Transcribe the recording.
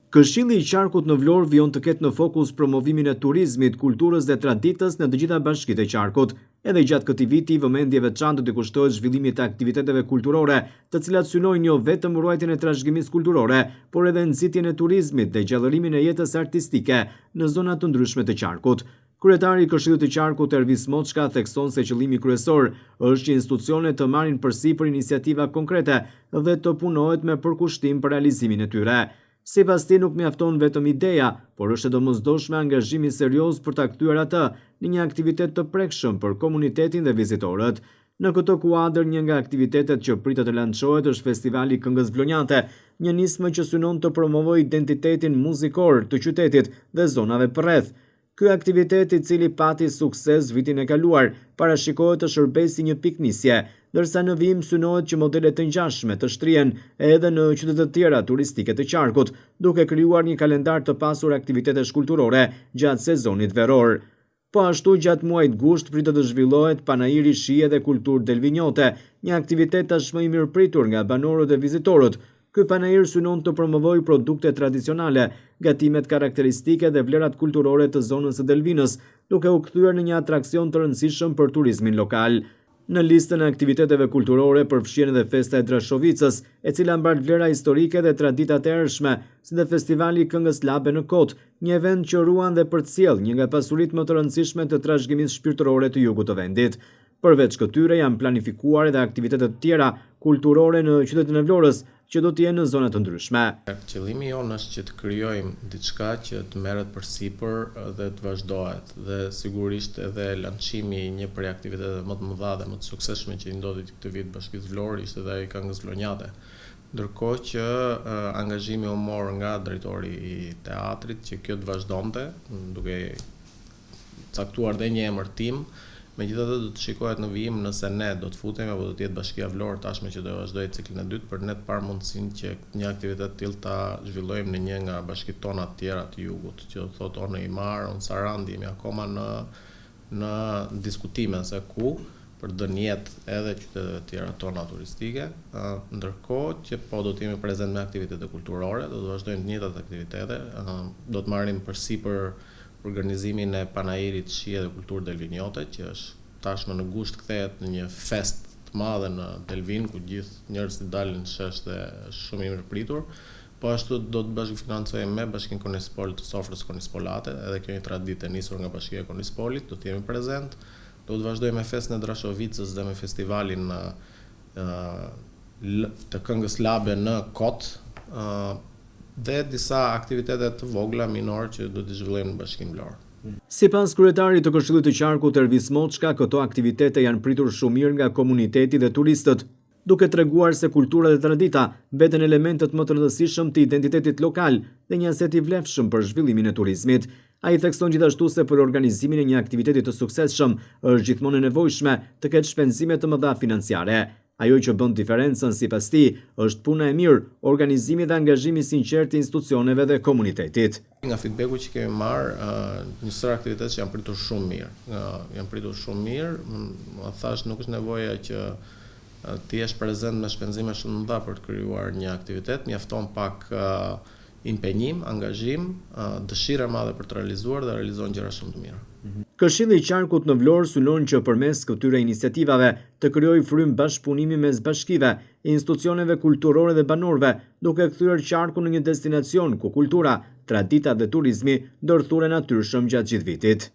Këshilli i Qarkut në Vlorë vijon të ketë në fokus promovimin e turizmit, kulturës dhe traditës në të gjitha bashkitë e Qarkut. Edhe gjatë këtij viti, vëmendje veçantë do të kushtohet zhvillimit të aktiviteteve kulturore, të cilat synojnë jo vetëm ruajtjen e trashëgimisë kulturore, por edhe nxitjen e turizmit dhe gjallërimin e jetës artistike në zona të ndryshme të Qarkut. Kryetari i Këshillit të Qarkut Ervis Moçka thekson se qëllimi kryesor është që institucionet të marrin përsipër iniciativa konkrete dhe të punohet me përkushtim për realizimin e tyre. Sipas tij nuk mjafton vetëm ideja, por është e domosdoshme angazhimi serioz për ta kthyer atë në një aktivitet të prekshëm për komunitetin dhe vizitorët. Në këtë kuadër, një nga aktivitetet që pritet të lançohet është Festivali i Këngës Vlonjante, një nismë që synon të promovojë identitetin muzikor të qytetit dhe zonave përreth. Ky aktivitet, i cili pati sukses vitin e kaluar, parashikohet të shërbejë si një piknisje, ndërsa në vijim synohet që modele të ngjashme të shtrihen edhe në qytete të tjera turistike të Qarkut, duke krijuar një kalendar të pasur aktivitetesh kulturore gjatë sezonit veror. Po ashtu, gjatë muajit gusht pritet të zhvillohet Panairi Shije dhe Kulturë Delvinjote, një aktivitet tashmë i mirëpritur nga banorët dhe vizitorët. Ky panair synon të promovojë produkte tradicionale, gatimet karakteristike dhe vlerat kulturore të zonës së Delvinës, duke u kthyer në një atraksion të rëndësishëm për turizmin lokal. Në listën e aktiviteteve kulturore përfshihen edhe Festa e Drashovicës, e cila mban vlera historike dhe traditat e ershme, si dhe Festivali i Këngës Labe në Kot, një event që ruan dhe përcjell një nga pasuritë më të rëndësishme të trashëgimisë shpirtërore të jugut të vendit. Përveç këtyre janë planifikuar edhe aktivitete të tjera kulturore në qytetin e Vlorës, që do të jenë në zona të ndryshme. Qëllimi jonë është që të krijojmë diçka që të merret përsipër dhe të vazhdohet, dhe sigurisht edhe lançimi i një prej aktiviteteve më të mëdha dhe më të suksesshme që i ndodhi këtë vit Bashkisë Vlorë ishte edhe ai i Këngës Vlonjate. Ndërkohë që angazhimi u mor nga drejtori i teatrit që kjo të vazhdonte, duke caktuar dhe një emërtim. Megjithatë do të shikohet në vijim nëse ne do të futemi apo do të jetë Bashkia Vlorë tashme që do vazhdojë ciklin e dytë, për ne të parë mundësinë që një aktivitet të tillë ta zhvillojmë në një nga bashkitë tona të tjera të jugut, që do thotë Onë i Mar, Onë Sarandi, jemi akoma në diskutime se ku për të dhënë jetë edhe qyteteve të tjera tona turistike, ndërkohë që po do të jemi prezent me aktivitete kulturore, do të vazhdojmë të njëjtat aktivitete, do të marrim përsipër organizimin e Panairit Shije dhe Kulturë Delvinjote, që është tashmë në gusht kthehet në një fest të madhe në Delvin, ku gjithë njerëzit dalin shesh dhe është shumë i mirëpritur. Po ashtu do të bashkëfinancojmë me Bashkinë Konispol të sofrës Konispolate, edhe kjo një traditë e nisur nga Bashkia e Konispolit, do të jemi prezent. Do të vazhdojmë me festën e Drashovicës dhe me festivalin të Këngës Labe në Kot, dhe disa aktivitete të vogla minor që do të zhvillojmë në Bashkinë Vlorë. Sipas kryetarit të Këshillit të Qarkut Ervis Moçka, këto aktivitete janë pritur shumë mirë nga komuniteti dhe turistët, duke treguar se kultura dhe tradita veten elementet më të rëndësishëm të identitetit lokal dhe një aset i vlefshëm për zhvillimin e turizmit. Ai thekson gjithashtu se për organizimin e një aktiviteti të suksesshëm është gjithmonë e nevojshme të ketë shpenzime të mëdha financiare. Ajo që bën diferencën sipas tij është puna e mirë, organizimi dhe angazhimi sinqert i institucioneve dhe komunitetit. Nga feedbacku që kemi marrë, një sër aktivitetet që janë pritur shumë mirë. Më thash, nuk është nevoja që ti jesh prezent me shpenzime shumë mëdha për të krijuar një aktivitet, mjafton pak impenjim, angazhim, dëshirë e madhe për të realizuar dhe realizon gjëra shumë të mira. Këshilli i Qarkut në Vlorë synon që përmes këtyre iniciativave të krijojë frym bashkëpunimi mes bashkive, institucioneve kulturore dhe banorëve, duke kthyer Qarkun në një destinacion ku kultura, tradita dhe turizmi ndërthuren natyrshëm gjatë gjithë vitit.